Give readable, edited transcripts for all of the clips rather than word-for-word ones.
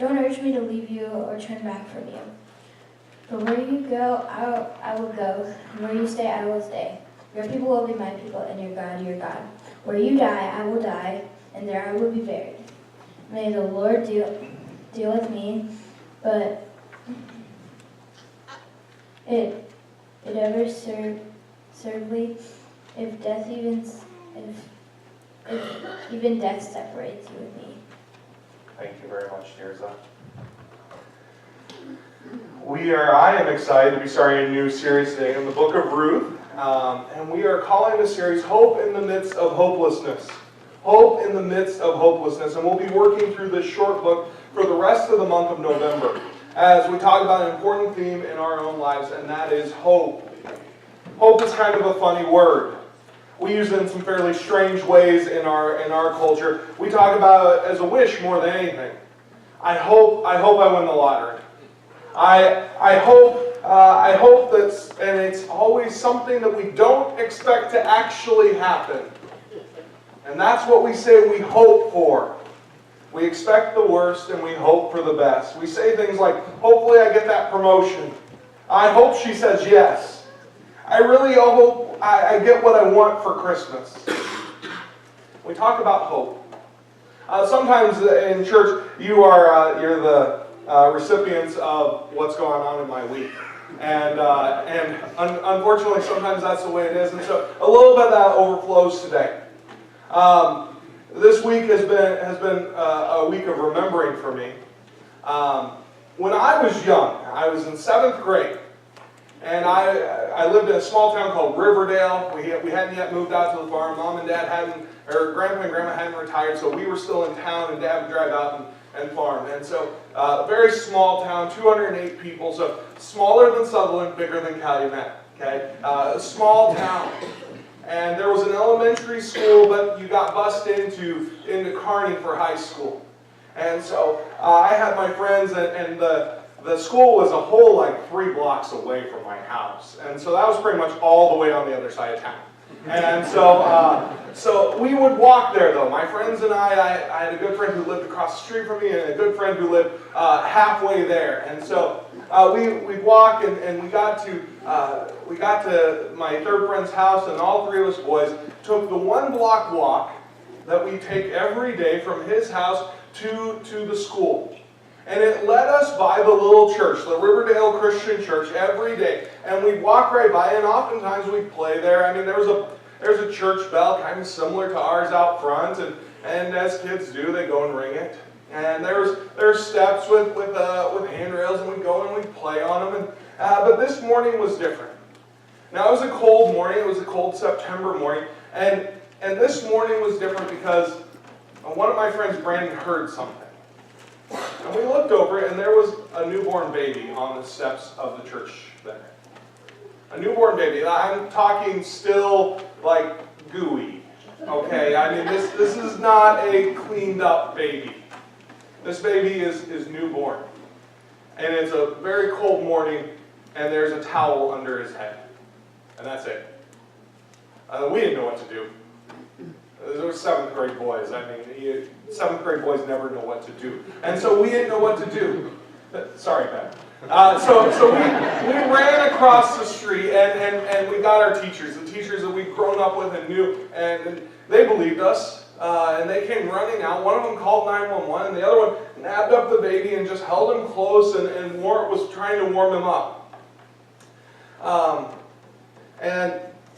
Don't urge me to leave you or turn back from you. But where you go, I will go, and where you stay, I will stay. Your people will be my people, and your God, your God. Where you die, I will die, and there I will be buried. May the Lord deal with me, but it ever servedly, if even death separates you and me. Thank you very much, Tirza. I am excited to be starting a new series today in the book of Ruth. And we are calling the series Hope in the Midst of Hopelessness. Hope in the Midst of Hopelessness. And we'll be working through this short book for the rest of the month of November as we talk about an important theme in our own lives, and that is hope. Hope is kind of a funny word. We use it in some fairly strange ways in our culture. We talk about it as a wish more than anything. I hope I win the lottery. I hope that, and it's always something that we don't expect to actually happen. And that's what we say we hope for. We expect the worst and we hope for the best. We say things like, hopefully I get that promotion. I hope she says yes. I really hope I get what I want for Christmas. We talk about hope. Sometimes in church you're the recipients of what's going on in my week. And unfortunately sometimes that's the way it is. And so a little bit of that overflows today. This week has been a week of remembering for me. When I was young, I was in 7th grade, and I lived in a small town called Riverdale. We hadn't yet moved out to the farm. Mom and Dad Grandpa and Grandma hadn't retired, so we were still in town, and Dad would drive out and farm. And so, very small town, 208 people, so smaller than Sutherland, bigger than Calumet. Okay, small town. And there was an elementary school, but you got bussed into Kearney for high school. And so I had my friends, and the school was a whole 3 blocks away from my house. And so that was pretty much all the way on the other side of town. And so we would walk there, though. My friends and I had a good friend who lived across the street from me, and a good friend who lived halfway there. And so we'd walk, and we got to my third friend's house, and all 3 of us boys took the 1 block walk that we take every day from his house to the school. And it led us by the little church, the Riverdale Christian Church, every day. And we'd walk right by, and oftentimes we'd play there. I mean, there's a church bell kind of similar to ours out front, and as kids do, they go and ring it. And there's steps with handrails, and we'd go and we'd play on them. But this morning was different. Now, it was a cold morning. It was a cold September morning. And this morning was different because one of my friends, Brandon, heard something. And we looked over, and there was a newborn baby on the steps of the church there. A newborn baby. I'm talking still gooey. Okay? I mean, this is not a cleaned up baby. This baby is newborn. And it's a very cold morning, and there's a towel under his head. And that's it. We didn't know what to do. There were 7th grade boys. I mean, 7th grade boys never know what to do. And so we didn't know what to do. Sorry, Ben. So we ran across the street, and we got our teachers, the teachers that we'd grown up with and knew, and they believed us. And they came running out. One of them called 911, and the other one nabbed up the baby and just held him close and was trying to warm him up.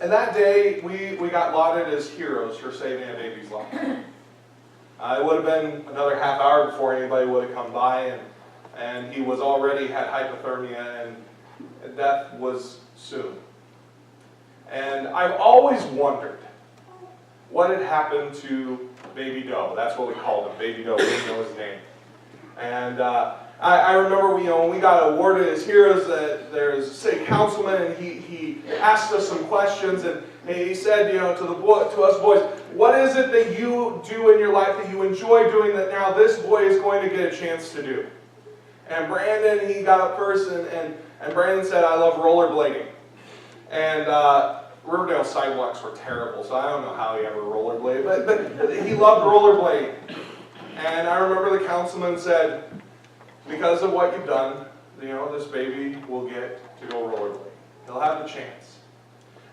And that day, we got lauded as heroes for saving a baby's life. It would have been another half hour before anybody would have come by, and he was already had hypothermia, and death was soon. And I've always wondered what had happened to Baby Doe. That's what we called him, Baby Doe. We didn't know his name. And I remember when we got awarded as heroes, that there's a city councilman, and he asked us some questions, and he said, to us boys, what is it that you do in your life that you enjoy doing that now this boy is going to get a chance to do? And Brandon, he got up first, and Brandon said, I love rollerblading. And Riverdale sidewalks were terrible, so I don't know how he ever rollerbladed, but he loved rollerblading. And I remember the councilman said, because of what you've done, this baby will get to go rollerblading. He'll have the chance.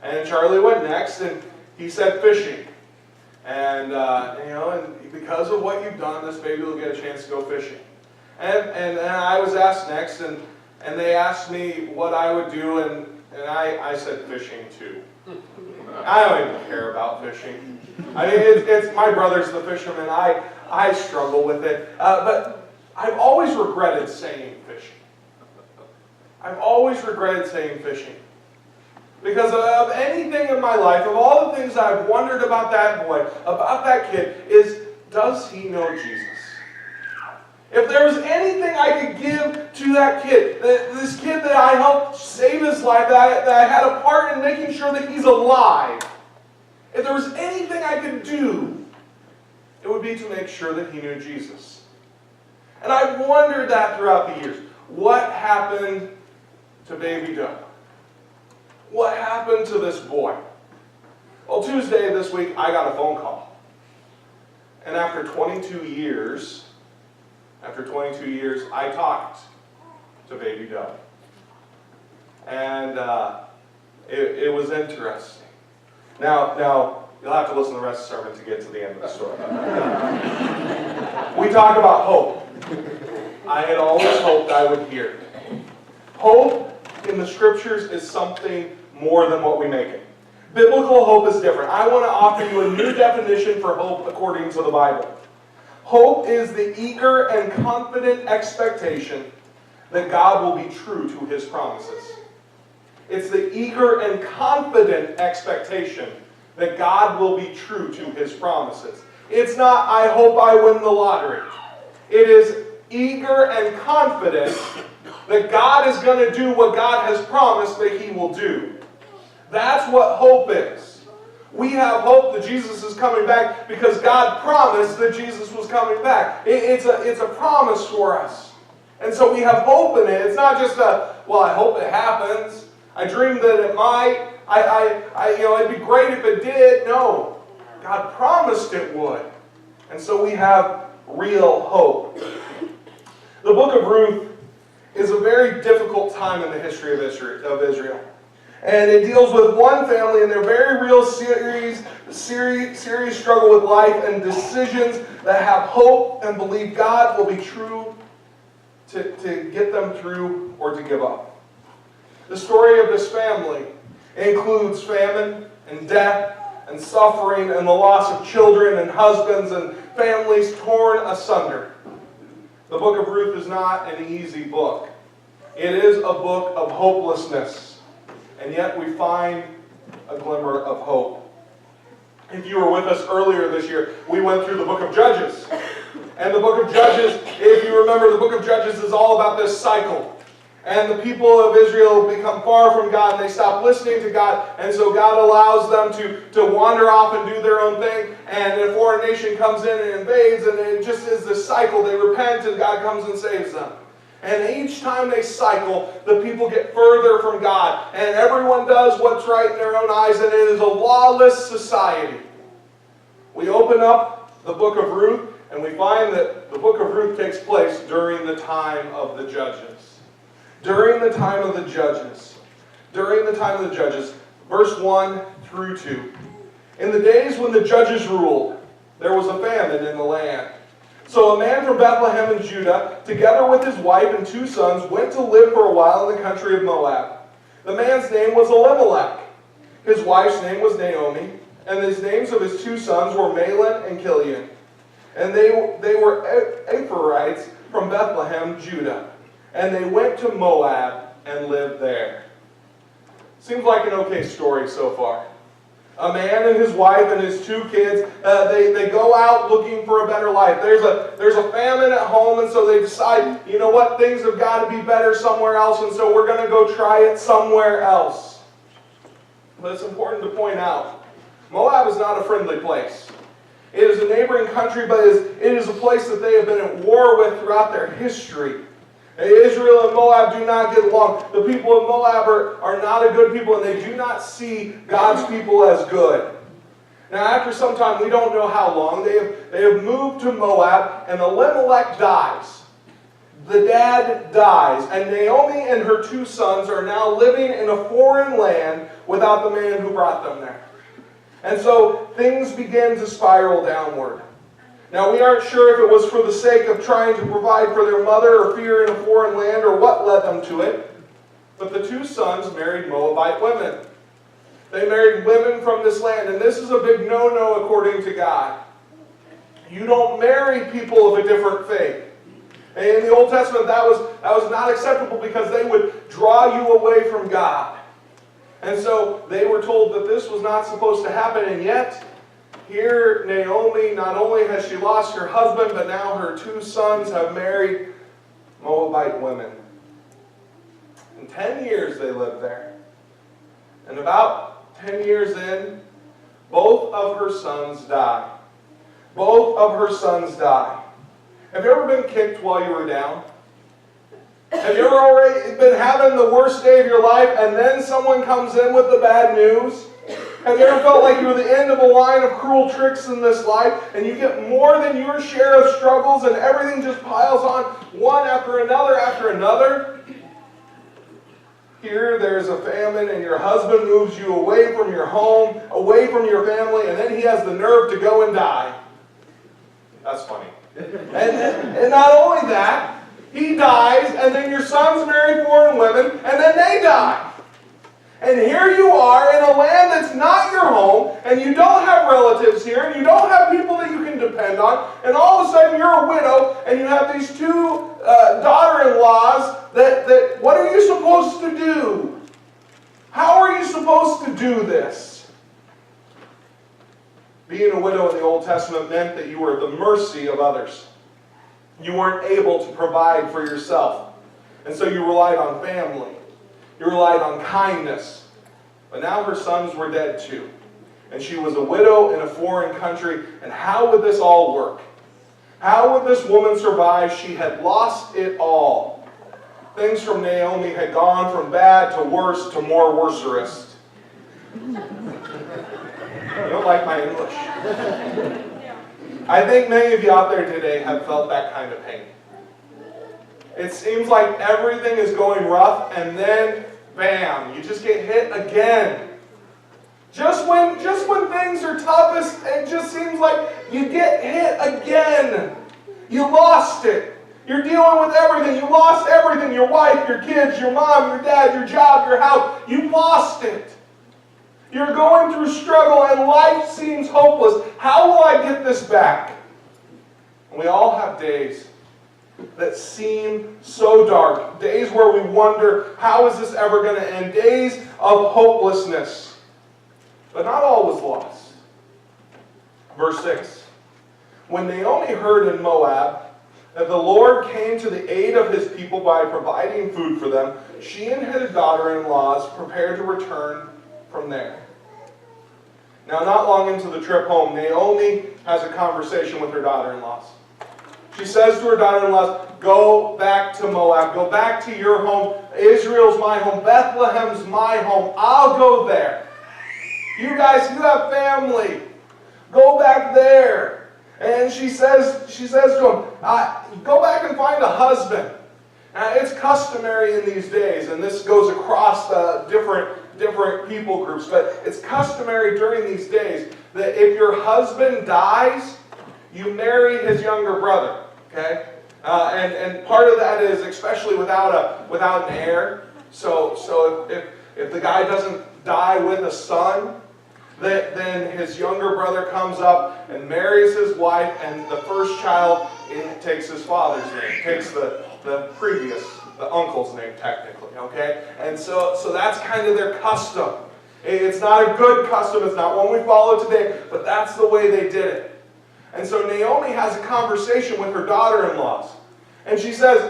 And Charlie went next, and he said fishing. And, and because of what you've done, this baby will get a chance to go fishing. And I was asked next, and they asked me what I would do, and I said fishing too. I don't even care about fishing. I mean, it's my brother's the fisherman. I struggle with it. But I've always regretted saying fishing. I've always regretted saying fishing. Because of anything in my life, of all the things I've wondered about that boy, about that kid, is, does he know Jesus? If there was anything I could give to that kid, this kid that I helped save his life, that I had a part in making sure that he's alive, if there was anything I could do, it would be to make sure that he knew Jesus. And I've wondered that throughout the years. What happened to baby Doe? What happened to this boy? Well, Tuesday this week, I got a phone call. And after 22 years, I talked to baby Doe. And it was interesting. Now, you'll have to listen to the rest of the sermon to get to the end of the story. We talk about hope. I had always hoped I would hear it. Hope in the Scriptures is something more than what we make it. Biblical hope is different. I want to offer you a new definition for hope according to the Bible. Hope is the eager and confident expectation that God will be true to His promises. It's the eager and confident expectation that God will be true to His promises. It's not, I hope I win the lottery. It is eager and confident that God is going to do what God has promised that He will do. That's what hope is. We have hope that Jesus is coming back because God promised that Jesus was coming back. It's a promise for us. And so we have hope in it. It's not just I hope it happens. I dream that it might. It'd be great if it did. No. God promised it would. And so we have real hope. The book of Ruth is a very difficult time in the history of Israel. And it deals with one family and their very real serious struggle with life and decisions that have hope and believe God will be true to get them through or to give up. The story of this family includes famine and death and suffering and the loss of children and husbands and families torn asunder. The book of Ruth is not an easy book. It is a book of hopelessness. And yet we find a glimmer of hope. If you were with us earlier this year, we went through the book of Judges. And the book of Judges, if you remember, the book of Judges is all about this cycle. And the people of Israel become far from God and they stop listening to God. And so God allows them to wander off and do their own thing. And a foreign nation comes in and invades, and it just is this cycle. They repent and God comes and saves them. And each time they cycle, the people get further from God. And everyone does what's right in their own eyes, and it is a lawless society. We open up the book of Ruth, and we find that the book of Ruth takes place during the time of the Judges. During the time of the Judges. During the time of the Judges. Verse 1 through 2. In the days when the Judges ruled, there was a famine in the land. So a man from Bethlehem in Judah, together with his wife and 2 sons, went to live for a while in the country of Moab. The man's name was Elimelech. His wife's name was Naomi, and the names of his 2 sons were Mahlon and Chilion. And they were Ephrathites from Bethlehem, Judah. And they went to Moab and lived there. Seems like an okay story so far. A man and his wife and his 2 kids, they go out looking for a better life. There's a famine at home, and so they decide, you know what, things have got to be better somewhere else, and so we're going to go try it somewhere else. But it's important to point out, Moab is not a friendly place. It is a neighboring country, but it is a place that they have been at war with throughout their history. Israel and Moab do not get along. The people of Moab are not a good people, and they do not see God's people as good. Now, after some time, we don't know how long, they have moved to Moab, and Elimelech dies. the dad dies, and Naomi and her 2 sons are now living in a foreign land without the man who brought them there. And so things begin to spiral downward. Now, we aren't sure if it was for the sake of trying to provide for their mother or fear in a foreign land or what led them to it, but the 2 sons married Moabite women. They married women from this land, and this is a big no-no according to God. You don't marry people of a different faith. And in the Old Testament, that was not acceptable because they would draw you away from God. And so they were told that this was not supposed to happen, and yet here Naomi, not only has she lost her husband, but now her 2 sons have married Moabite women. And 10 years they lived there. And about 10 years in, both of her sons die. Both of her sons die. Have you ever been kicked while you were down? Have you ever already been having the worst day of your life and then someone comes in with the bad news? Have you ever felt like you're the end of a line of cruel tricks in this life and you get more than your share of struggles and everything just piles on one after another after another? Here there's a famine and your husband moves you away from your home, away from your family, and then he has the nerve to go and die. That's funny. And not only that, he dies, and then your sons marry foreign women, and then they die. And here you are in a land that's not your home, and you don't have relatives here, and you don't have people that you can depend on, and all of a sudden you're a widow, and you have these 2 daughter-in-laws that what are you supposed to do? How are you supposed to do this? Being a widow in the Old Testament meant that you were at the mercy of others. You weren't able to provide for yourself. And so you relied on family. You relied on kindness. But now her sons were dead too. And she was a widow in a foreign country. And how would this all work? How would this woman survive? She had lost it all. Things from Naomi had gone from bad to worse to more worserest. You don't like my English. I think many of you out there today have felt that kind of pain. It seems like everything is going rough and then, bam, you just get hit again. Just when things are toughest, it just seems like you get hit again. You lost it. You're dealing with everything. You lost everything. Your wife, your kids, your mom, your dad, your job, your house. You lost it. You're going through struggle and life seems hopeless. How will I get this back? And we all have days that seem so dark. Days where we wonder, how is this ever going to end? Days of hopelessness. But not all was lost. Verse 6. When Naomi heard in Moab that the Lord came to the aid of his people by providing food for them, she and her daughter-in-laws prepared to return from there. Now, not long into the trip home, Naomi has a conversation with her daughter-in-laws. She says to her daughter-in-laws, go back to Moab, go back to your home. Israel's my home, Bethlehem's my home. I'll go there. You guys, you have family. Go back there. And she says to him, go back and find a husband. Now, it's customary in these days, and this goes across different people groups, but it's customary during these days that if your husband dies, you marry his younger brother. Okay, and part of that is especially without an heir. So if the guy doesn't die with a son, then his younger brother comes up and marries his wife, and the first child takes his father's name, takes the uncle's name technically, okay? And so that's kind of their custom. It's not a good custom, it's not one we follow today, but that's the way they did it. And so Naomi has a conversation with her daughter-in-laws. And she says,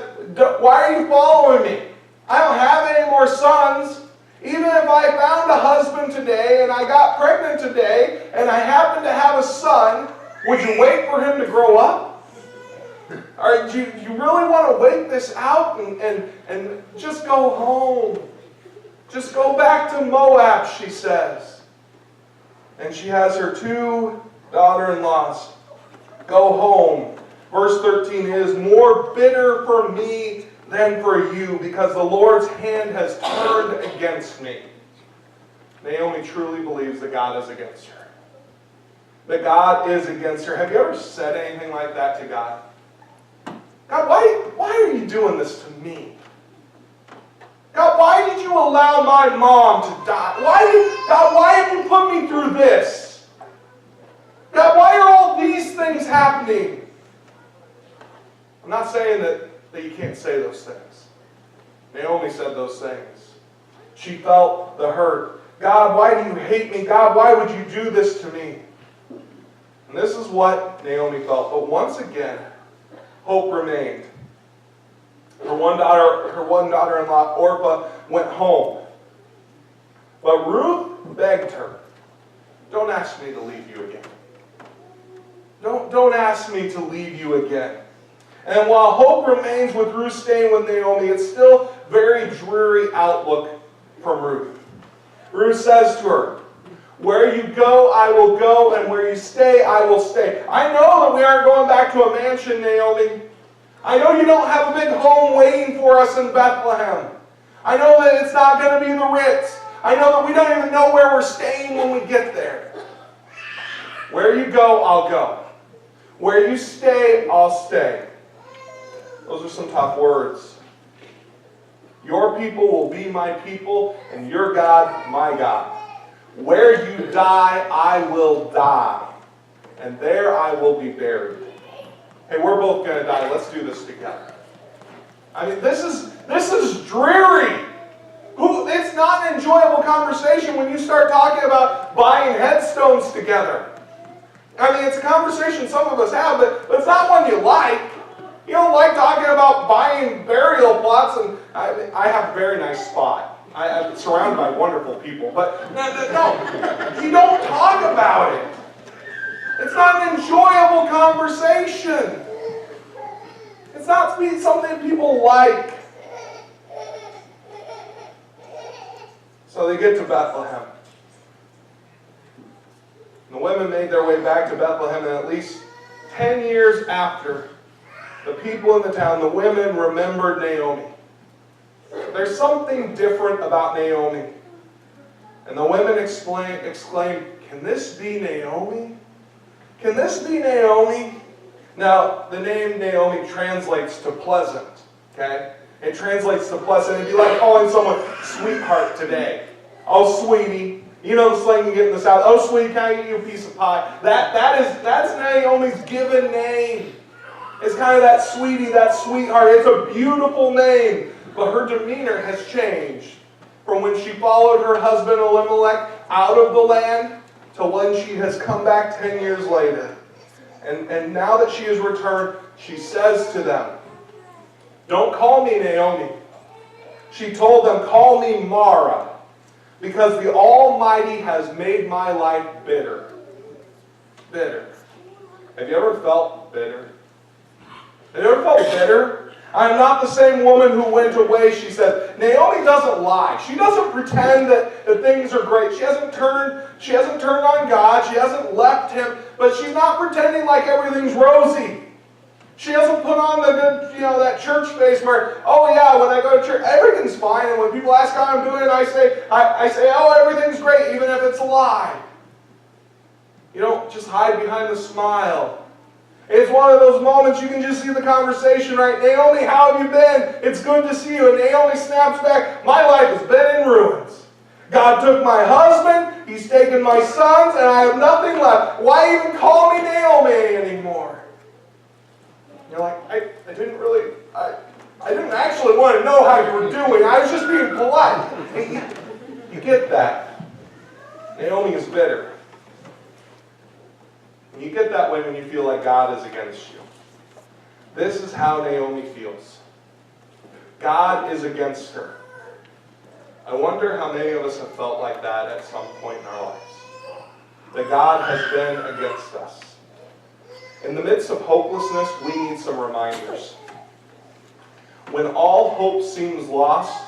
why are you following me? I don't have any more sons. Even if I found a husband today and I got pregnant today and I happen to have a son, would you wait for him to grow up? Or do you really want to wait this out and just go home? Just go back to Moab, she says. And she has her 2 daughter-in-laws go home Verse 13, it is more bitter for me than for you, because the Lord's hand has turned against me. Naomi truly believes that God is against her. That God is against her. Have you ever said anything like that to God? God, why are you doing this to me? God, why did you allow my mom to die? God, why have you put me through this? God, why are all these things happening? I'm not saying that you can't say those things. Naomi said those things. She felt the hurt. God, why do you hate me? God, why would you do this to me? And this is what Naomi felt. But once again, hope remained. Her one daughter-in-law, Orpah, went home. But Ruth begged her, don't ask me to leave you again. Don't ask me to leave you again. And while hope remains with Ruth staying with Naomi, it's still very dreary outlook from Ruth. Ruth says to her, where you go, I will go, and where you stay, I will stay. I know that we aren't going back to a mansion, Naomi. I know you don't have a big home waiting for us in Bethlehem. I know that it's not going to be the Ritz. I know that we don't even know where we're staying when we get there. Where you go, I'll go. Where you stay, I'll stay. Those are some tough words. Your people will be my people, and your God, my God. Where you die, I will die, and there I will be buried. Hey, we're both going to die. Let's do this together. I mean, this is dreary. It's not an enjoyable conversation when you start talking about buying headstones together. I mean, it's a conversation some of us have, but it's not one you like. You don't like talking about buying burial plots, and I have a very nice spot. I'm surrounded by wonderful people, but no, you don't talk about it. It's not an enjoyable conversation. It's not something people like. So they get to Bethlehem. And the women made their way back to Bethlehem, and at least 10 years after, the people in the town, the women, remembered Naomi. There's something different about Naomi. And the women exclaimed, can this be Naomi? Can this be Naomi? Now, the name Naomi translates to pleasant. Okay? It translates to pleasant. It'd be like calling someone sweetheart today. Oh, sweetie. You know the slang you get in the South. Oh, sweetie, can I get you a piece of pie? That's Naomi's given name. It's kind of that sweetie, that sweetheart. It's a beautiful name. But her demeanor has changed from when she followed her husband Elimelech out of the land to when she has come back 10 years later. And now that she has returned, she says to them, don't call me Naomi. She told them, call me Mara, because the Almighty has made my life bitter. Bitter. Have you ever felt bitter? Have you ever felt bitter? I'm not the same woman who went away, she said. Naomi doesn't lie. She doesn't pretend that things are great. She hasn't turned on God. She hasn't left him. But she's not pretending like everything's rosy. She hasn't put on the good, that church face where, oh yeah, when I go to church, everything's fine. And when people ask how I'm doing, I say, oh, everything's great, even if it's a lie. You don't just hide behind the smile. It's one of those moments you can just see the conversation, right? Naomi, how have you been? It's good to see you. And Naomi snaps back, my life has been in ruins. God took my husband, he's taken my sons, and I have nothing left. Why even call me Naomi anymore? You're like, I didn't actually want to know how you were doing. I was just being polite. You get that. Naomi is bitter. And you get that way when you feel like God is against you. This is how Naomi feels. God is against her. I wonder how many of us have felt like that at some point in our lives. That God has been against us. In the midst of hopelessness, we need some reminders. When all hope seems lost,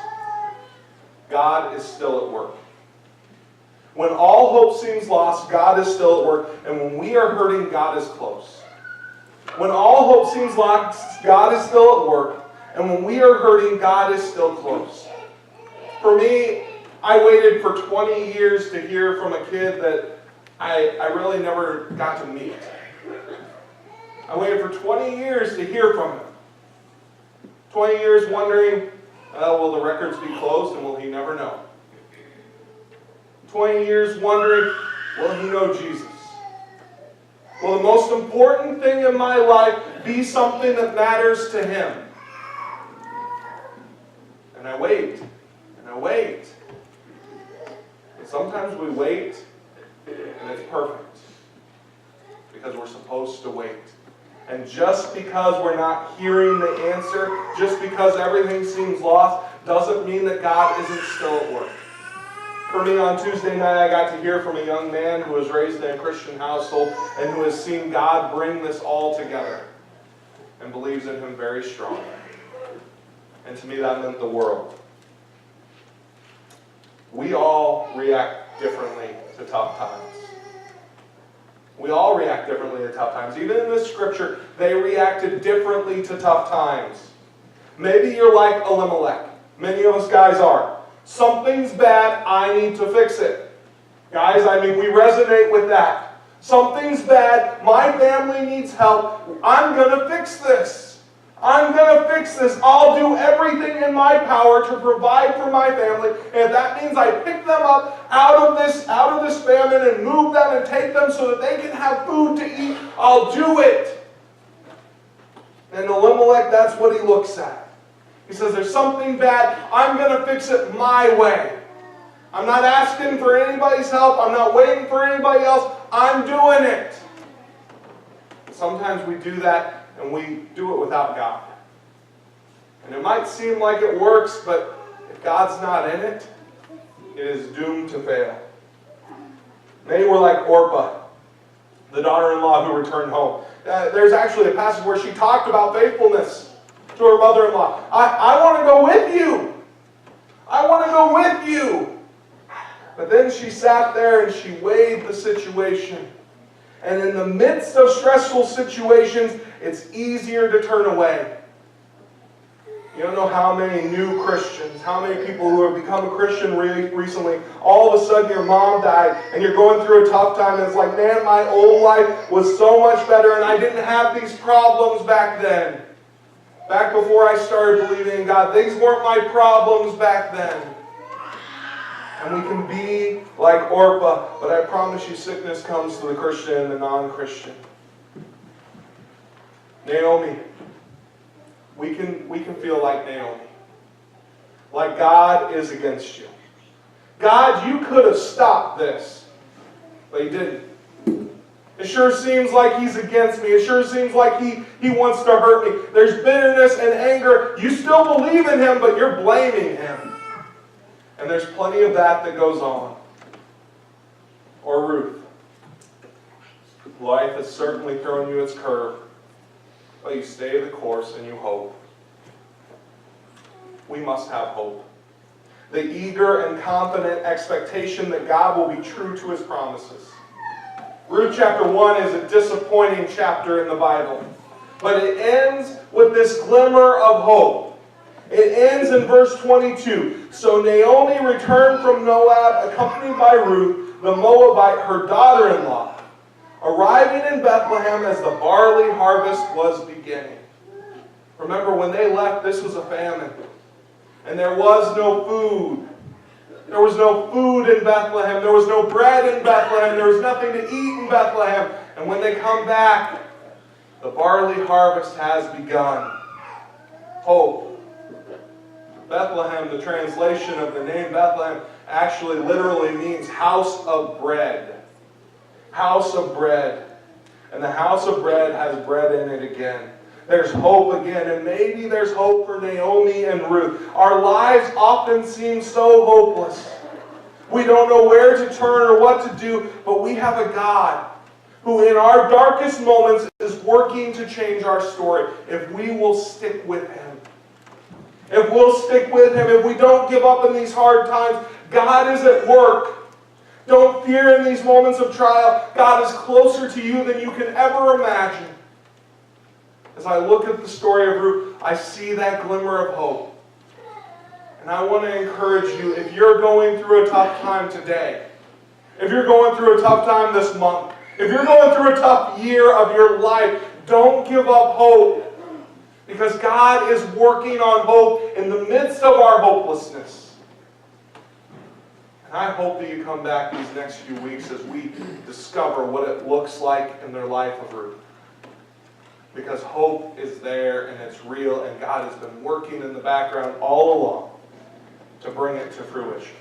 God is still at work. When all hope seems lost, God is still at work. And when we are hurting, God is close. When all hope seems lost, God is still at work. And when we are hurting, God is still close. For me, I waited for 20 years to hear from a kid that I really never got to meet. I waited for 20 years to hear from him. 20 years wondering, will the records be closed and will he never know? 20 years wondering, will he know Jesus? Will the most important thing in my life be something that matters to him? And I wait, and I wait. And sometimes we wait, and it's perfect. Because we're supposed to wait. And just because we're not hearing the answer, just because everything seems lost, doesn't mean that God isn't still at work. For me, on Tuesday night, I got to hear from a young man who was raised in a Christian household and who has seen God bring this all together and believes in him very strongly. And to me, that meant the world. We all react differently to tough times. We all react differently to tough times. Even in this scripture, they reacted differently to tough times. Maybe you're like Elimelech. Many of us guys are. Something's bad, I need to fix it. Guys, we resonate with that. Something's bad, my family needs help, I'm going to fix this. I'm going to fix this. I'll do everything in my power to provide for my family. And if that means I pick them up out of this famine and move them and take them so that they can have food to eat, I'll do it. And Elimelech, that's what he looks at. He says, there's something bad. I'm going to fix it my way. I'm not asking for anybody's help. I'm not waiting for anybody else. I'm doing it. Sometimes we do that and we do it without God. And it might seem like it works, but if God's not in it, it is doomed to fail. Many were like Orpah, the daughter-in-law who returned home. There's actually a passage where she talked about faithfulness to her mother-in-law. I want to go with you. I want to go with you. But then she sat there and she weighed the situation. And in the midst of stressful situations, it's easier to turn away. You don't know how many new Christians, how many people who have become a Christian recently, all of a sudden your mom died and you're going through a tough time and it's like, man, my old life was so much better and I didn't have these problems back then. Back before I started believing in God, these weren't my problems back then. And we can be like Orpah, but I promise you sickness comes to the Christian and the non-Christian. Naomi. We can feel like Naomi. Like God is against you. God, you could have stopped this, but he didn't. It sure seems like he's against me. It sure seems like he wants to hurt me. There's bitterness and anger. You still believe in him, but you're blaming him. And there's plenty of that goes on. Or Ruth. Life has certainly thrown you its curve, but you stay the course and you hope. We must have hope. The eager and confident expectation that God will be true to his promises. Ruth chapter 1 is a disappointing chapter in the Bible, but it ends with this glimmer of hope. It ends in verse 22. So Naomi returned from Moab, accompanied by Ruth, the Moabite, her daughter-in-law, arriving in Bethlehem as the barley harvest was beginning. Remember, when they left, this was a famine, and there was no food. There was no food in Bethlehem. There was no bread in Bethlehem. There was nothing to eat in Bethlehem. And when they come back, the barley harvest has begun. Hope. Bethlehem, the translation of the name Bethlehem, actually literally means house of bread. House of bread. And the house of bread has bread in it again. There's hope again, and maybe there's hope for Naomi and Ruth. Our lives often seem so hopeless. We don't know where to turn or what to do, but we have a God who in our darkest moments is working to change our story if we will stick with him. If we'll stick with him, if we don't give up in these hard times, God is at work. Don't fear in these moments of trial. God is closer to you than you can ever imagine. As I look at the story of Ruth, I see that glimmer of hope. And I want to encourage you, if you're going through a tough time today, if you're going through a tough time this month, if you're going through a tough year of your life, don't give up hope. Because God is working on hope in the midst of our hopelessness. And I hope that you come back these next few weeks as we discover what it looks like in their life of Ruth. Because hope is there and it's real, and God has been working in the background all along to bring it to fruition.